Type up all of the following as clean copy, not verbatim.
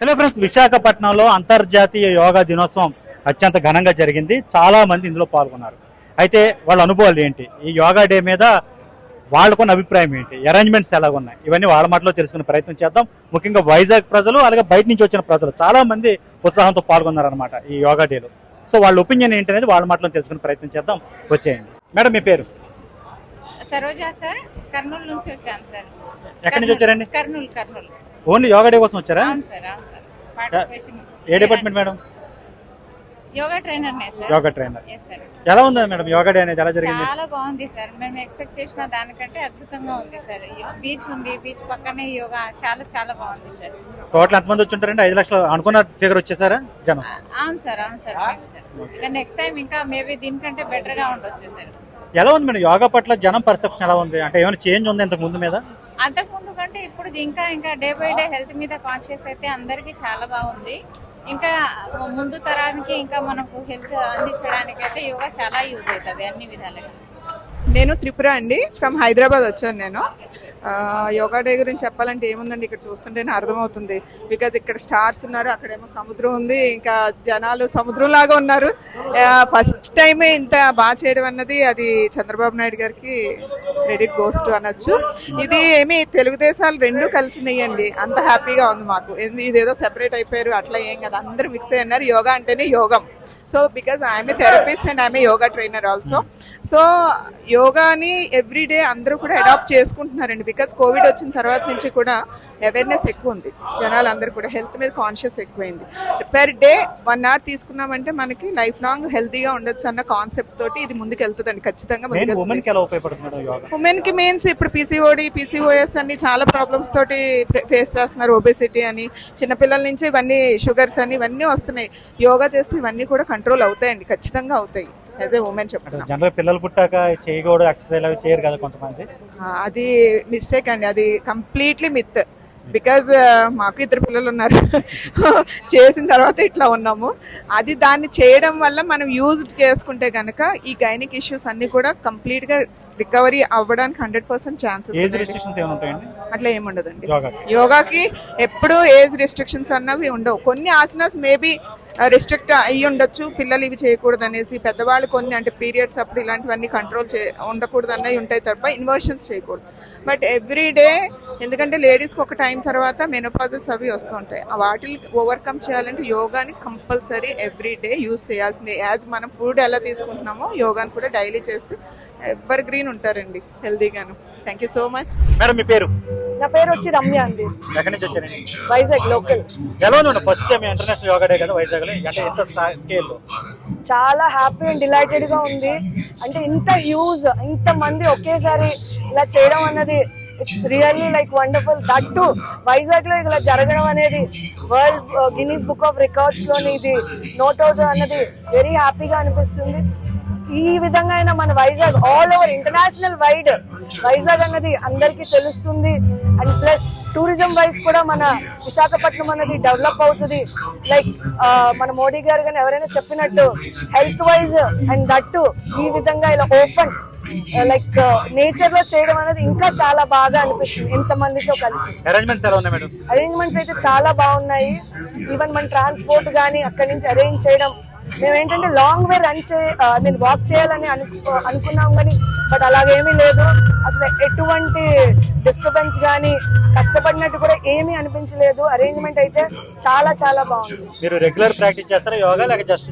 Hello friends, విశాఖపట్నంలో అంతర్జాతీయ యోగా దినోత్సవం అత్యంత ఘనంగా జరిగింది. చాలా మంది ఇందులో పాల్గొన్నారు. అయితే వాళ్ళ అనుభవాలు ఏంటి, ఈ యోగా డే మీద వాళ్ళకున్న అభిప్రాయం ఏంటి, అరేంజ్మెంట్స్ ఎలాగున్నాయి, ఇవన్నీ వాళ్ళ మాటలో తెలుసుకునే ప్రయత్నం చేద్దాం. ముఖ్యంగా వైజాగ్ ప్రజలు, అలాగే బయట నుంచి వచ్చిన ప్రజలు చాలా మంది ఉత్సాహంతో పాల్గొన్నారనమాట ఈ యోగా డేలో. సో వాళ్ళ ఒపీనియన్ ఏంటనేది వాళ్ళ మాటలో తెలుసుకునే ప్రయత్నం చేద్దాం. వచ్చేయండి మేడం, మీ పేరు? సరోజా సార్, కర్నూలు నుంచి వచ్చాను సార్. ఎక్కడి నుంచి వచ్చారండి? కర్నూలు. ఓన్లీ యోగా డే కోసం వచ్చారా? అవును సార్. పార్టిసిపేషన్. ఏ department madam? Yoga trainer sir. Yoga trainer. yes sir. ఎలా ఉంది మేడం యోగా డే అనేది, ఎలా జరిగింది? చాలా బాగుంది సార్. మేము ఎక్స్పెక్ట్ చేసిన దానికంటే అద్భుతంగా ఉంది సార్. బీచ్ ఉంది, బీచ్ పక్కనే యోగా. చాలా బాగుంది సార్. టోటల్ ఎంతమంది వచ్చి ఉంటారండి? 5 లక్షలు అనుకున్న ఫిగర్ వచ్చేసారా జనం? అవును సార్. ఇక నెక్స్ట్ టైం ఇంకా మేబీ దీనికంటే బెటర్ గా ఉండొచ్చు సార్. ఎలా ఉంది మేడం యోగా పట్ల జనం పర్సెప్షన్ ఎలా ఉంది? అంటే ఏమైనా చేంజ్ ఉంది ఇంతకు ముందు మీద? అంతకు ముందు కంటే ఇప్పుడు ఇంకా డే బై డే హెల్త్ మీద కాన్షియస్ అయితే అందరికీ చాలా బాగుంది. ఇంకా ముందు తరానికి ఇంకా మనకు హెల్త్ అందించడానికి అయితే యోగా చాలా యూజ్ అవుతుంది అన్ని విధాలుగా. నేను త్రిపుర అండి, ఫ్రమ్ హైదరాబాద్ వచ్చాను నేను. యోగా డే గురించి చెప్పాలంటే ఏముందండి, ఇక్కడ చూస్తుంటేనే అర్థమవుతుంది. బికాజ్ ఇక్కడ స్టార్స్ ఉన్నారు, అక్కడేమో సముద్రం ఉంది, ఇంకా జనాలు సముద్రం లాగా ఉన్నారు. ఫస్ట్ టైమే ఇంత బాగా చేయడం అన్నది అది చంద్రబాబు నాయుడు గారికి క్రెడిట్ గోస్ టు అనొచ్చు. ఇది ఏమి తెలుగుదేశాలు రెండు కలిసినాయండి, అంత హ్యాపీగా ఉంది మాకు. ఇదేదో సెపరేట్ అయిపోయారు అట్లా ఏం కదా, అందరూ మిక్స్ అయి ఉన్నారు. యోగా అంటేనే యోగం. So because I'm a therapist and I'm a yoga trainer also. So యోగాని ఎవ్రీడే అందరూ కూడా అడాప్ట్ చేసుకుంటున్నారండి. బికాజ్ కోవిడ్ వచ్చిన తర్వాత నుంచి కూడా అవేర్నెస్ ఎక్కువ ఉంది, జనాలు అందరూ కూడా హెల్త్ మీద కాన్షియస్ ఎక్కువైంది. పెర్ డే 1 hour తీసుకున్నామంటే మనకి లైఫ్ లాంగ్ హెల్తీగా ఉండొచ్చు అన్న కాన్సెప్ట్ తోటి ఇది ముందుకు వెళ్తుందండి ఖచ్చితంగా. ఉమెన్ కి మీన్స్ ఇప్పుడు పీసీఓడి, పీసీఓఎస్ అన్ని చాలా ప్రాబ్లమ్స్ తోటి ఫేస్ చేస్తున్నారు. ఒబెసిటీ అని, చిన్నపిల్లల నుంచి ఇవన్నీ షుగర్స్ అని ఇవన్నీ వస్తున్నాయి. యోగా చేస్తే ఇవన్నీ కూడా కంట్రోల్ అవుతాయండి, ఖచ్చితంగా అవుతాయి. యాజ్ ఏ ఉమెన్ చెప్తాను. జనరల్ పిల్లలు పుట్టాక చేయకూడదు ఎక్సర్సైజ్ అవి చేయరు కదా కొంతమంది. అది మిస్టేక్ అండి, అది కంప్లీట్లీ మిత్. బికాజ్ మాకు 2 పిల్లలు ఉన్నారు, చేసిన తర్వాత ఇట్లా ఉన్నాము. అది దాన్ని చేయడం వల్ల మనం యూజ్ చేసుకుంటే కనుక ఈ గైనిక్ ఇష్యూస్ అన్ని కూడా కంప్లీట్ గా రికవరీ అవ్వడానికి 100% ఛాన్సెస్. అట్లా ఏముండదండి యోగాకి. ఎప్పుడు ఏజ్ రెస్ట్రిక్షన్స్ అన్నవి ఉండవు. కొన్ని ఆసనాస్ మేబీ రిస్ట్రిక్ట్ అయ్యి ఉండొచ్చు, పిల్లలు ఇవి చేయకూడదు అనేసి. పెద్దవాళ్ళు కొన్ని అంటే పీరియడ్స్ అప్పుడు ఇలాంటివన్నీ కంట్రోల్ ఉండకూడదు అన్నవి ఉంటాయి తప్ప ఇన్వర్షన్స్ చేయకూడదు. బట్ ఎవ్రీ డే, ఎందుకంటే లేడీస్కి ఒక టైం తర్వాత మెనోపాజెస్ అవి వస్తూ ఉంటాయి. వాటిని ఓవర్కమ్ చేయాలంటే యోగాని కంపల్సరీ ఎవ్రీ డే యూజ్ చేయాల్సిందే. యాజ్ మనం ఫుడ్ ఎలా తీసుకుంటున్నామో యోగాని కూడా డైలీ చేస్తే ఎవర్ గ్రీన్ ఉంటారండి, హెల్దీగాను. Thank you so much. Madam, మీ పేరు? నా పేరు వచ్చి రమ్య అండి. ఎక్కడి నుంచి వచ్చారండి? వైజాగ్ లోకల్. ఎలా ఉంది first time international yoga day కదా వైజాగ్ లో, అంటే ఎంత స్కేల్ లో? చాలా హ్యాపీ అండ్ డిలైటెడ్ గా ఉంది. అంటే ఇంత యూజ్, ఇంత మంది ఒకేసారి ఇలా చేయడం అన్నది it's really like wonderful. That to Vizag లో ఇలా జరగడం అనేది world Guinness book of records లోని ఇది నోట్ అవుట్ అన్నది వెరీ హ్యాపీగా అనిపిస్తుంది. ఈ విధంగా అయినా మన Vizag all over international wide Vizag అన్నది అందరికీ తెలుస్తుంది. అండ్ ప్లస్ టూరిజం వైజ్ కూడా మన విశాఖపట్నం అనేది డెవలప్ అవుతుంది. లైక్ మన మోడీ గారు కానీ ఎవరైనా చెప్పినట్టు హెల్త్ వైజ్ అండ్ దట్టు ఈ విధంగా ఇలా ఓపెన్ లైక్ నేచర్ లో చేయడం అనేది ఇంకా చాలా బాగా అనిపిస్తుంది ఇంతమందితో కలిసి. అరేంజ్మెంట్స్ అయితే చాలా బాగున్నాయి. ఈవెన్ మన ట్రాన్స్పోర్ట్ కానీ అక్కడి నుంచి అరేంజ్ చేయడం, మేము ఏంటంటే లాంగ్ వే నేను వాక్ చేయాలని అనుకున్నాం కానీ బట్ అలాగేమీ లేదు. అసలు ఎటువంటి డిస్టర్బెన్స్ కానీ కష్టపడినట్టు కూడా ఏమీ అనిపించలేదు. అరేంజ్మెంట్ అయితే చాలా బాగుంది. మీరు రెగ్యులర్ ప్రాక్టీస్ చేస్తారా యోగా, లేక జస్ట్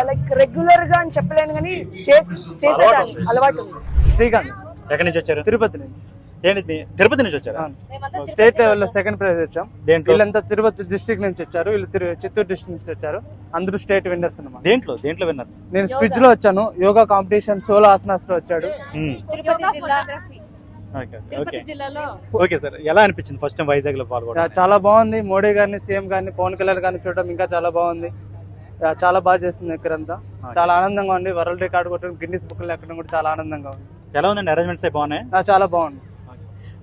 లైక్ రెగ్యులర్ గా అని చెప్పలేను కానీ చేసేదాన్ని అలవాటు ఉంది. శ్రీకాంత్. ఎక్కడి నుంచి వచ్చారు? తిరుపతి నుంచి. తిరుపతి నుంచి వచ్చారా? స్టేట్ లెవెల్లో 2nd ప్రైజ్ వచ్చాం. వీళ్ళంతా తిరుపతి డిస్ట్రిక్ట్ నుంచి వచ్చారు, వీళ్ళు చిత్తూరు డిస్ట్రిక్ట్ నుంచి వచ్చారు. అందరూ స్టేట్ విన్నర్స్ అన్నమాట. దేంట్లో విన్నర్స్? నేను స్క్విజ్ లో వచ్చాను, యోగా కాంపిటీషన్ 16 ఆసనాస్ లో వచ్చాడు. ఓకే సార్, ఎలా అనిపించింది ఫస్ట్ టైం వైజాగ్ లో పాల్గొనడం? చాలా బాగుంది. మోడీ గారిని, సీఎం గారిని, పవన్ కళ్యాణ్ గారిని చూడడం ఇంకా చాలా బాగుంది. చాలా బాగా చేస్తుంది ఇక్కడంతా. చాలా ఆనందంగా ఉంది. వరల్డ్ రికార్డ్ కొట్టడం, గిన్నిస్ బుక్ లో ఎక్కడం కూడా చాలా ఆనందంగా ఉంది. ఎలా ఉందండి? అరేంజ్మెంట్స్ బాగున్నాయి? చాలా బాగుంది.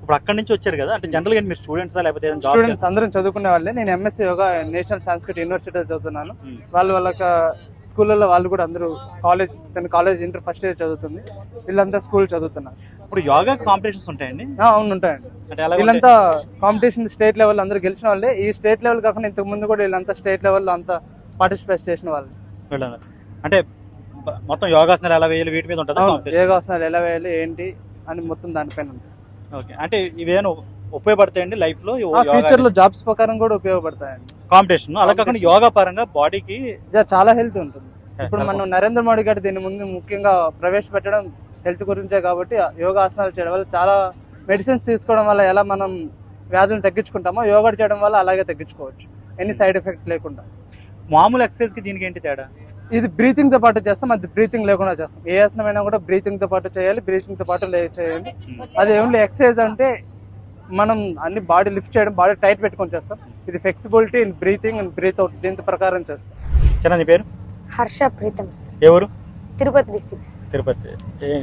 ఇప్పుడు అక్కడి నుంచి వచ్చారు కదా, అంటే జనరల్ గా మీరు స్టూడెంట్స్ లేకపోతే జాబ్ స్టూడెంట్స్ అందరం చదువుకునే వాళ్ళే. నేను ఎంఎస్సీ యోగా నేషనల్ సాంస్క్రిట్ యూనివర్సిటీలో చదువుతున్నాను. వాళ్ళ స్కూళ్ళలో వాళ్ళు కూడా అందరూ కాలేజ్ ఇంటర్ ఫస్ట్ ఇయర్ చదువుతుంది, వీళ్ళంతా స్కూల్ చదువుతున్నారు. ఇప్పుడు యోగా కాంపిటీషన్స్ ఉంటాయండి? అవును ఉంటాయండి. అంటే ఎలా వీళ్ళంతా కాంపిటీషన్ స్టేట్ లెవెల్ అందరూ గెలిచిన వాళ్ళే. ఈ స్టేట్ లెవెల్ కాకుండా ఇంతకు ముందు కూడా వీళ్ళంతా స్టేట్ లెవెల్లో అంతా పార్టిసిపేట్ చేసిన వాళ్ళు. అంటే మొత్తం యోగాసనాలు ఎలా వేయాలి వీటి మీద ఉంటుంది? యోగాసనాలు ఎలా వేయాలి ఏంటి అని మొత్తం దానిపైన ఉంటుంది. ఓకే, అంటే ఇవేనా ఉపయోగపడతాయండి లైఫ్ లో? ఫ్యూచర్ లో జాబ్స్ ప్రకారం కూడా ఉపయోగపడతాయండి కాంపిటీషన్. అలా కాకుండా యోగా పరంగా బాడీకి చాలా హెల్త్ ఉంటుంది. ఇప్పుడు మనం నరేంద్ర మోడీ గారు దీని ముందు ముఖ్యంగా ప్రవేశపెట్టడం హెల్త్ గురించే కాబట్టి యోగా ఆసనాలు చేయడం వల్ల, చాలా మెడిసిన్స్ తీసుకోవడం వల్ల ఎలా మనం వ్యాధులను తగ్గించుకుంటామో యోగా చేయడం వల్ల అలాగే తగ్గించుకోవచ్చు, ఎన్ని సైడ్ ఎఫెక్ట్ లేకుండా. మామూలు ఎక్సర్సైజ్ కి దీనికి ఏంటి తేడా? ఇది బ్రీతింగ్ తో పాటు చేస్తాం, అది బ్రీతింగ్ లేకుండా చేస్తాం. ఏ ఆసనమైనా కూడా బ్రీతింగ్ తో పాటు చేయాలి, బ్రీతింగ్ తో పాటు చేయాలి. అది ఓన్లీ ఎక్సర్సైజ్ అంటే మనం అన్ని బాడీ లిఫ్ట్ చేయడం, బాడీ టైట్ పెట్టుకొని చేస్తాం. ఇది flexibility in breathing and breath out, దీని ప్రకారం చేస్తాం. చిన్న పేరు? హర్ష ప్రీతం సార్. ఎవరు? Tirupati district sir. Tirupati,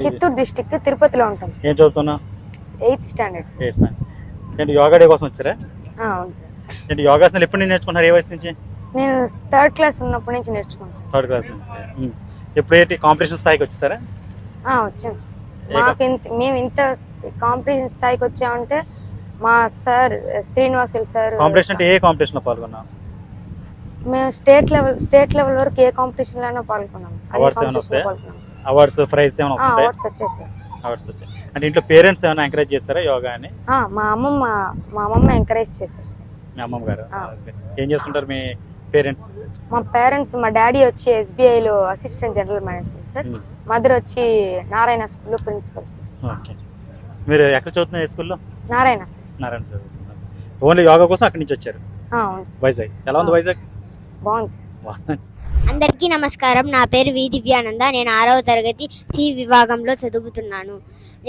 Chittoor district, తిరుపతిలో ఉంటాం సార్. ఏం చదువుతున్నా? 8th standard sir. ఏంటి యోగా డే కోసం వచ్చారా? అవును సార్. ఏంటి యోగాసనాలు ఎప్పుడు నుంచి నేర్చుకున్నారు? ఏ వయసు నుంచి? నేను 3rd క్లాస్ ఉన్నప్పటి నుంచి నేర్చుకున్నాను. 3rd క్లాస్ నుంచి. ఎప్పుడు ఏంటి కాంపిటీషన్ స్థాయికి వచ్చేసారా? వచ్చాం సార్. మాకు మేము ఇంత కాంపిటీషన్ స్థాయికి వచ్చామంటే మా సార్ శ్రీనివాసులు సార్. కాంపిటీషన్ అంటే ఏ కాంపిటీషన్ లో పాల్గొన్నా? మేము స్టేట్ లెవెల్ వరకు ఏ కాంపిటీషన్ లోనో పాల్గొన్నాం. అవార్డ్స్ ప్రైజ్ ఏమైనా వస్తాయి? అవార్డ్స్ వచ్చాయి సార్. అవార్డ్స్ వచ్చాయి. అంటే ఇంట్లో పేరెంట్స్ ఏమైనా ఎంకరేజ్ చేస్తారా యోగా అని? మా అమ్మమ్మ ఎంకరేజ్ చేశారు సార్. మీ అమ్మమ్మ గారు ఏం చేస్తుంటారు మీ పేరెంట్స్? మా పేరెంట్స్, మా డాడీ వచ్చి SBIలో assistant general manager sir. Mother వచ్చి నారాయణ స్కూల్లో ప్రిన్సిపల్ సార్. ఓకే, మీరు ఎక్కడ చదువుతున్నారు? ఏ స్కూల్లో? నారాయణ సార్. నారాయణ చదువుతున్నారు. ఓన్లీ యోగా కోసం అక్కడి నుంచి వచ్చారు? అవును సార్. వైజాగ్ ఎలా ఉంది? వైజాగ్ బాగుంది సార్. అందరికీ నమస్కారం. నా పేరు వి దివ్యానంద. నేను 6వ తరగతి సి విభాగంలో చదువుతున్నాను.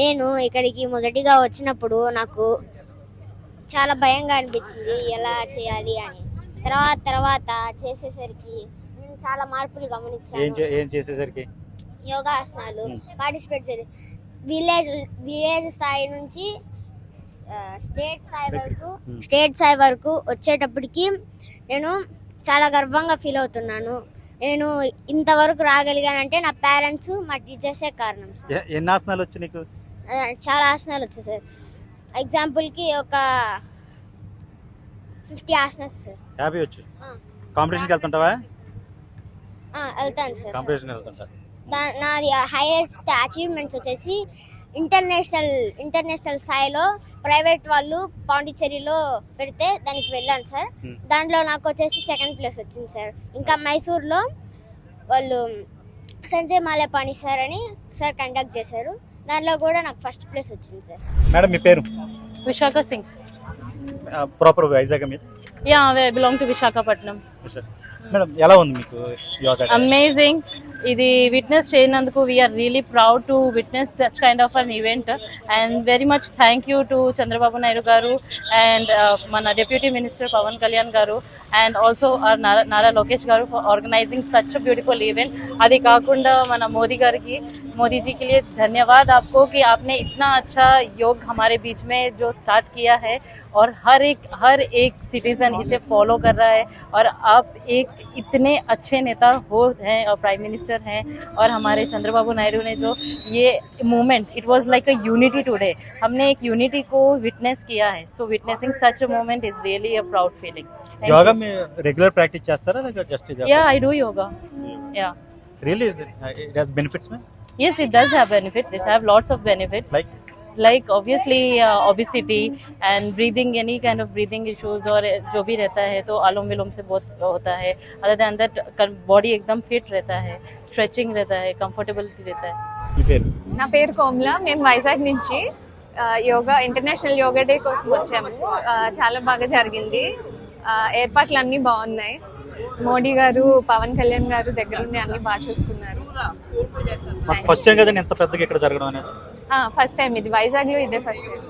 నేను ఇక్కడికి మొదటిగా వచ్చినప్పుడు నాకు చాలా భయంగా అనిపించింది, ఎలా చేయాలి అని. తర్వాత చేసేసరికి నేను చాలా మార్పులు గమనించాను. ఏం చేసేసరికి? యోగాసనాలు పార్టిసిపేట్ చేయాలి. విలేజ్ స్థాయి నుంచి స్టేట్ స్థాయి వరకు వచ్చేటప్పటికి నేను చాలా గర్వంగా ఫీల్ అవుతున్నాను. నేను ఇంతవరకు రాగలిగానంటే నా పేరెంట్స్, మా టీచర్సే కారణం సార్. ఎన్ని ఆసనాలు వచ్చి నీకు? చాలా ఆసనాలు వచ్చాయి సార్. ఎగ్జాంపుల్కి ఒక 50 ఆసనాలు సార్. 50 వచ్చు. కాంపిటీషన్కి వెళ్తుంటావా? వెళ్తాను సార్. కాంపిటీషన్కి వెళ్తుంటా. నాది హైయెస్ట్ అచీవ్మెంట్స్ వచ్చేసి ఇంటర్నేషనల్ స్థాయిలో ప్రైవేట్ వాళ్ళు పాండిచ్చేరిలో పెడితే దానికి వెళ్ళాను సార్. దాంట్లో నాకు వచ్చేసి 2nd ప్లేస్ వచ్చింది సార్. ఇంకా మైసూర్లో వాళ్ళు సంజయ్ మాలేపాణి సార్ అని సార్ కండక్ట్ చేశారు, దాంట్లో కూడా నాకు 1st ప్లేస్ వచ్చింది సార్. మేడం మీ పేరు? విశాఖ సింగ్. ప్రాపర్ వైజాగ్ మీద? Yeah, I belong to Visakhapatnam. Madam ఎలా ఉంది మీకు యోగా? అమేజింగ్. ఇది విట్నెస్ చేయనందుకు we are really proud to witness such kind of an event. And very much thank you to Chandrababu Naidu garu and మన డిప్యూటీ మినిస్టర్ పవన్ కళ్యాణ్ గారు and also our Nara Lokesh garu for organizing such a beautiful event. adi kaakunda mana modi ji ke liye धन्यवाद आपको कि आपने इतना अच्छा योग हमारे बीच में जो स्टार्ट किया है और हर एक सिटीजन इसे फॉलो कर रहा है और आप एक इतने अच्छे नेता हैं और प्राइम मिनिस्टर हैं और हमारे चंद्रबाबू नायडू ने जो ये movement, it was like a unity today. हमने एक यूनिटी को विटनेस किया है. So witnessing such a movement is really a proud feeling. Yoga మీ రెగ్యులర్ ప్రాక్టీస్ చేస్తారా లేక జస్ట్ ఇది? Yeah, I do yoga. Yeah. Really is it has benefits man? Yes, it does have benefits. It have lots of benefits. Like obviously obesity and breathing, any kind of breathing issues और जो भी रहता है तो अनुलोम विलोम से बहुत होता है. Other than that body एकदम fit रहता है, stretching रहता है, comfortability रहता है. నా పేరు కోమల. మేము వైజాగ్ నుంచి యోగా ఇంటర్నేషనల్ యోగా డే కోసం వచ్చాము. చాలా బాగా జరిగింది. ఏర్పాట్లు అన్నీ బాగున్నాయి. మోడీ గారు, పవన్ కళ్యాణ్ గారు దగ్గరుండి అన్ని బాగా చూసుకున్నారు. ఫస్ట్ టైం కదా ఎంత పెద్దగా ఇక్కడ జరగడం అనేది? ఫస్ట్ టైం ఇది వైజాగ్ లో, ఇదే first time.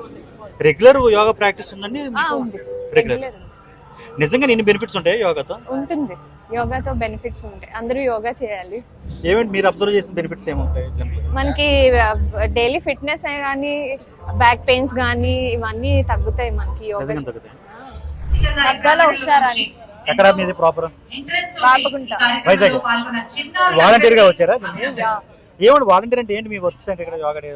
Regular yoga practice ఉందండి? ఉంది. రెగ్యులర్. నిజంగా ఎన్ని బెనిఫిట్స్ ఉంటాయి యోగాతో? ఉంటుంది, యోగాతో బెనిఫిట్స్ ఉంటాయి. అందరూ యోగా చేయాలి. ఏమంటే మీరు అబ్జర్వ్ చేసిన బెనిఫిట్స్ ఏముంటాయి? మనకి డైలీ ఫిట్నెస్ కానీ బ్యాక్ పెయిన్స్ కానీ ఇవన్నీ తగ్గుతాయి మనకి యోగా నిజంగా చేస్తే. తగ్గుతాయి. దగ్గరలో హుషారని ఎక్కడ మీది ప్రాపర్? రాపకుంటా. వైజాగ్. వాలంటీర్ గా వచ్చారా? ఏమండి వాలంటీర్ అంటే ఏంటి? మీ వర్క్ అంటే ఇక్కడ యోగా డే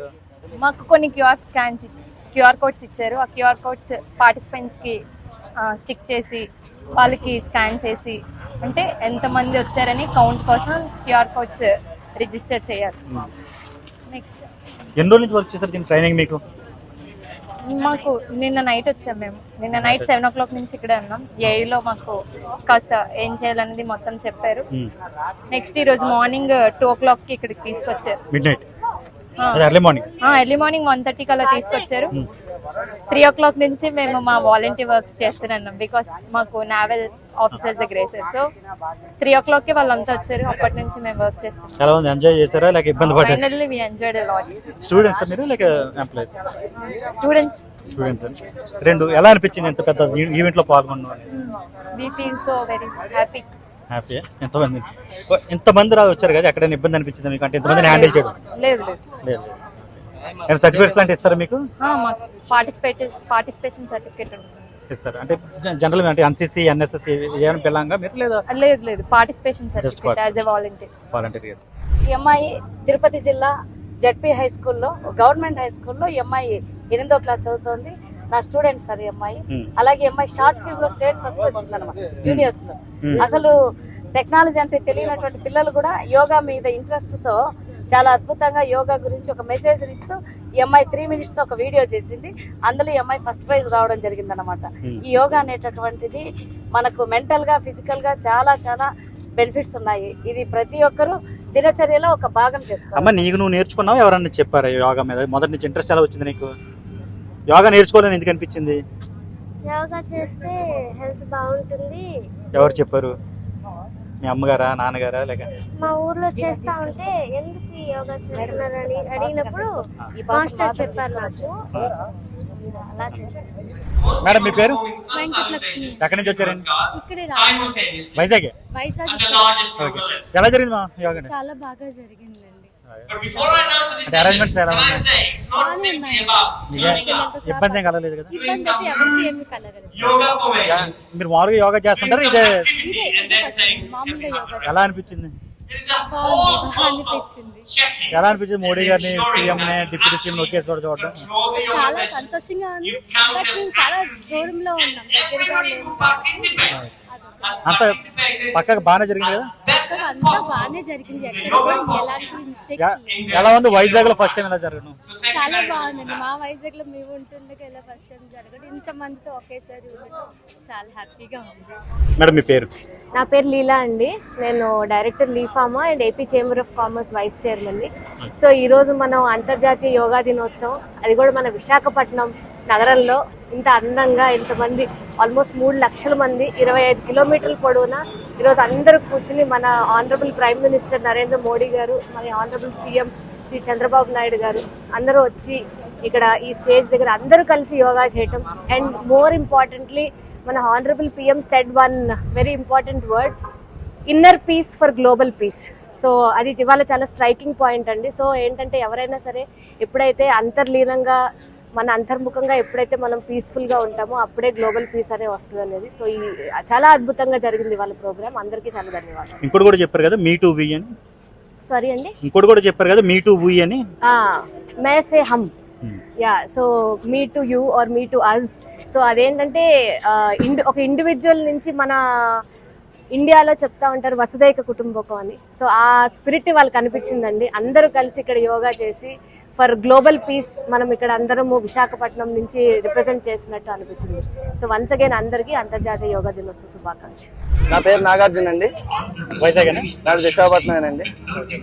మాకు కొన్ని క్యూఆర్ కోడ్స్ ఇచ్చారు. ఆ క్యూఆర్ కోడ్స్ పార్టిసిపెంట్స్ కి స్టిక్ చేసి వాళ్ళకి స్కాన్ చేసి అంటే ఎంతమంది వచ్చారని కౌంట్ కోసం క్యూఆర్ కోడ్స్ రిజిస్టర్ చేయాలి. నెక్స్ట్ ఎన్ని రోజుల నుంచి వర్క్ చేస్తారు దీని ట్రైనింగ్ మీకు? మాకు నిన్న నైట్ వచ్చాం మేము. నిన్న నైట్ 7 o'clock నుంచి ఇక్కడే ఉన్నాం. ఏఈలో మాకు కాస్త ఏం చేయాలనేది మొత్తం చెప్పారు. నెక్స్ట్ ఈ రోజు మార్నింగ్ 2 o'clock కి ఇక్కడికి తీసుకొచ్చారు. మిడ్ నైట్ ఎర్లీ మార్నింగ్ 1:30 కల్లా తీసుకొచ్చారు. 3 o'clock నుంచి మేము మా వాలంటీర్ వర్క్స్ చేస్తున్నాం. బికాస్ మాకు నావల్ ఆఫీసర్స్ దగ్గర వేసారు. సో 3 o'clock కి వాళ్ళంతా వచ్చారు. అప్పటి నుంచి మేము వర్క్ చేస్తాం. చాలా మంది ఎంజాయ్ చేశారా లేక ఇబ్బంది పడ్డారా? Finally we enjoyed a lot. Students మీరు లేక ఎంప్లాయీస్? స్టూడెంట్స్. రెండు ఎలా అనిపించింది ఎంత పెద్ద ఈవెంట్ లో పాల్గొన్నాం? We feel so very happy. Happy. ఎంతమంది వచ్చారు కదా, ఎక్కడైనా ఇబ్బంది అనిపించింది మీకు? అంటే ఎంతమందిని హ్యాండిల్ చేయడం? లేదు లేదు. సర్టిఫికేట్స్ లాంటి ఇస్తారా మీకు? మాకు పార్టిసిపేషన్ సర్టిఫికేట్ ఉంటుంది. ఇస్తారు అంటే జనరల్ అంటే ఎన్సీసీ ఎన్ఎస్ఎస్ ఏమైనా పిల్లంగా మీరు? లేదా లేదు participation certificate as a volunteer. ఈ అమ్మాయి తిరుపతి జిల్లా జడ్పీ హై స్కూల్లో గవర్నమెంట్ హై స్కూల్లో ఈ అమ్మాయి 8వ క్లాస్ చదువుతోంది. నా స్టూడెంట్ సార్ ఈ అమ్మాయి. అలాగే అమ్మాయి షార్ట్ ఫిల్మ్ లో స్టేట్ ఫస్ట్ వచ్చింది అనమాట జూనియర్స్ లో. అసలు టెక్నాలజీ అంటే తెలియనటువంటి పిల్లలు కూడా యోగా మీద ఇంట్రెస్ట్ తో చాలా అద్భుతంగా యోగా గురించి ఒక మెసేజ్ ఇస్తూ ఈ అమ్మాయి 3 minutes తో ఒక వీడియో చేసింది. అందులో ఈ అమ్మాయి ఫస్ట్ ప్రైజ్ రావడం జరిగింది అనమాట. ఈ యోగా అనేటటువంటిది మనకు మెంటల్ గా ఫిజికల్ గా చాలా చాలా బెనిఫిట్స్ ఉన్నాయి. ఇది ప్రతి ఒక్కరూ దినచర్యలో ఒక భాగం చేసుకోవాలి. అమ్మ నీకు నువ్వు నేర్చుకున్నావు, ఎవరన్నా చెప్పారా యోగా మీద? మొదటి నుంచి ఇంట్రెస్ట్ ఎలా వచ్చింది నీకు? యోగా నేర్చుకోవాలని ఎందుకు అనిపించింది? యోగా చేస్తే హెల్త్ బాగుంటుంది. ఎవరు చెప్పారు? మీ అమ్మగారా నాన్నగారా లేక? మా ఊర్లో చేస్తా ఉంటే ఎందుకు ఈ యోగా చేస్తున్నారని అడిగినప్పుడు మాస్టర్ చెప్పారు నాకు. అలా చేస్తాను. మేడం మీ పేరు? వెంకటలక్ష్మి. ఎక్కడి నుంచి వచ్చారండి? ఇక్కడే వైజాగ్. వైజాగ్. ఎలా జరిగింది మా యోగా? చాలా బాగా జరిగిందండి. అరేంజ్మెంట్స్ ఎలా ఉన్నాయి? బాగానే ఉన్నాయి. ఇబ్బంది ఏం కలగలేదు కదా? ఇబ్బంది అయితే ఎవరికి ఏమీ కలగలేదు. మీరు మామూలుగా యోగా చేస్తుంటారు? ఇదే మామూలుగా యోగా ఎలా అనిపించింది? బాగా అనిపించింది. ఎలా అనిపించింది మోడీ గారిని, సీఎం ని, డిప్యూటీ సీఎం ఒకేసారి చూడడం? చాలా సంతోషంగా ఉంది. బట్ మేము చాలా దూరంలో ఉన్నాం, దగ్గరగా లేము. అంత పక్కగా బాగానే జరిగింది కదా? అంతా బాగానే జరిగింది. ఎక్కడ కూడా ఎలాంటి మిస్టేక్స్ లేవు. ఎలా ఉంది వైజాగ్ లో ఫస్ట్ టైం ఎలా జరగడం? చాలా బాగుందండి. మా వైజాగ్ లో మేము ఉంటుండగా ఇలా ఫస్ట్ టైం జరగడం, ఇంత మందితో ఒకేసారి ఉండడం చాలా హ్యాపీగా ఉంది. మేడం మీ పేరు? నా పేరు లీలా అండి. నేను డైరెక్టర్ లీఫామా and AP chamber of commerce vice chairman ని. సో ఈ రోజు మనం అంతర్జాతీయ యోగా దినోత్సవం, అది కూడా మన విశాఖపట్నం నగరంలో ఇంత అందంగా ఇంతమంది ఆల్మోస్ట్ 3 లక్షల మంది 25 కిలోమీటర్ల పొడవునా ఈరోజు అందరూ కూర్చుని మన honourable prime minister Narendra Modi గారు, మన ఆనరబుల్ సీఎం శ్రీ చంద్రబాబు నాయుడు గారు అందరూ వచ్చి ఇక్కడ ఈ స్టేజ్ దగ్గర అందరూ కలిసి యోగా చేయటం. అండ్ మోర్ ఇంపార్టెంట్లీ మన honourable PM said one very important word, inner peace for global peace. So అది ఇవాళ చాలా స్ట్రైకింగ్ పాయింట్ అండి. సో ఏంటంటే ఎవరైనా సరే ఎప్పుడైతే అంతర్లీనంగా మన అంతర్ముఖంగా ఎప్పుడైతే మనం పీస్ఫుల్గా ఉంటామో అప్పుడే గ్లోబల్ పీస్ అనే వస్తుంది అనేది. సో ఈ చాలా అద్భుతంగా జరిగింది వాళ్ళ ప్రోగ్రామ్. అందరికీ చాలా ధన్యవాదాలు. ఇంకోటి కూడా చెప్పారు కదా మీ టు వి అని? సారీ అండి, ఇంకోటి కూడా చెప్పారు కదా మీ టు వి అని? మే సే హమ్. Yeah, so me to you are me to us. So అదేంటంటే ఒక ఇండివిజువల్ నుంచి మన ఇండియాలో చెప్తా ఉంటారు వసుదైక కుటుంబకం అని. సో ఆ స్పిరిట్ వాళ్ళకి అనిపించిందండి. అందరూ కలిసి ఇక్కడ యోగా చేసి ఫర్ గ్లోబల్ పీస్ మనం ఇక్కడ అందరము విశాఖపట్నం నుంచి రిప్రజెంట్ చేసినట్టు అనిపించింది. సో వన్స్ అగైన్ అందరికీ అంతర్జాతీయ యోగా దినోత్సవ శుభాకాంక్షలు. నా పేరు నాగార్జున అండి. వైజాగ్. నాది విశాఖపట్నం అండి.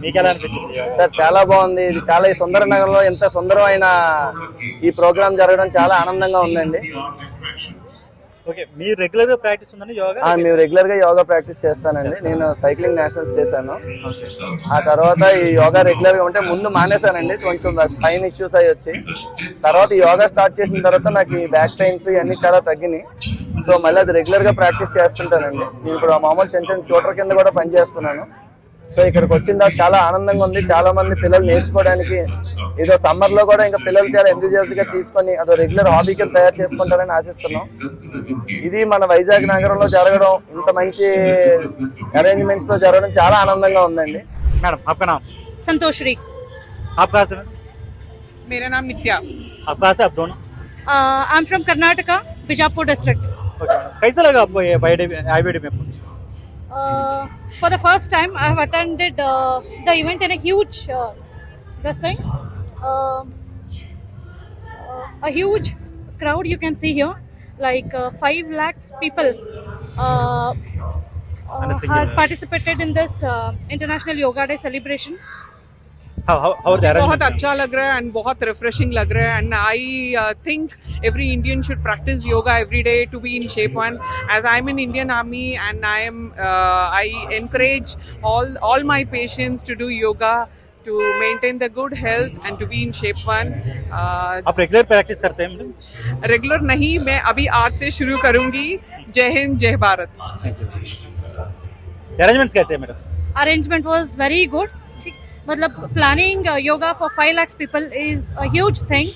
మీకు ఎలా అనిపించింది సార్? చాలా బాగుంది. ఇది చాలా ఈ సుందర నగరంలో ఎంత సుందరమైన ఈ ప్రోగ్రామ్ జరగడం చాలా ఆనందంగా ఉందండి. ఓకే, మీరు రెగ్యులర్ గా ప్రాక్టీస్ ఉందండి యోగా? మేము రెగ్యులర్ గా యోగా ప్రాక్టీస్ చేస్తానండి. నేను సైక్లింగ్ నేషనల్స్ చేశాను. ఆ తర్వాత ఈ యోగా రెగ్యులర్ గా ఉంటే ముందు మానేశానండి, కొంచెం స్పైన్ ఇష్యూస్ అయ్యి వచ్చి. తర్వాత ఈ యోగా స్టార్ట్ చేసిన తర్వాత నాకు ఈ బ్యాక్ పెయిన్స్ ఇవన్నీ చాలా తగ్గినాయి. సో మళ్ళీ అది రెగ్యులర్ గా ప్రాక్టీస్ చేస్తుంటానండి. నేను ఇప్పుడు మామూలు చిన్న చిన్న ట్యూటర్ కింద కూడా పనిచేస్తున్నాను. సో ఇక్కడికి వచ్చిన తర్వాత చాలా ఆనందంగా ఉంది. చాలా మంది పిల్లలు నేర్చుకోవడానికి ఏదో సమ్మర్ లో కూడా ఇంకా పిల్లలు చాలా ఎంతూజియాస్టిక్ గా తీసుకొని అదో రెగ్యులర్ హాబీ కింద తయారు చేసుకుంటారని ఆశిస్తున్నాం. ఇది మన వైజాగ్ నగరంలో జరగడం, ఇంత మంచి అరేంజ్మెంట్స్ తో జరగడం చాలా ఆనందంగా ఉందండి. मैडम आपका नाम? संतोश्री. आप कहाँ से मैम? मेरा नाम नित्या. आप कहाँ से आप दोनों? I am from Karnataka, Bijapur district. Okay, कैसा लगा आपको ये IBD में? For the first time, I have attended the event in a huge this thing, a huge crowd you can see here, like 5 lakhs people had participated in this International Yoga Day celebration. How the बहुत arrangement? अच्छा लग रहा है and बहुत refreshing लग रहा है and I think every Indian should practise yoga every day to be in shape one as I am in Indian Army and I encourage all my patients to do yoga to maintain the good health and to be in shape one. आप regular practice करते हैं madam? Regular नहीं, मैं अभी आज से शुरू करूंगी. जय हिंद, जय भारत. अरेंजमेंट्स कैसे है madam? Arrangement was very good. मतलब planning yoga for 5 lakhs people is a huge thing,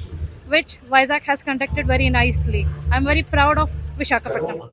which Vizag has conducted very nicely. I'm very proud of Visakhapatnam.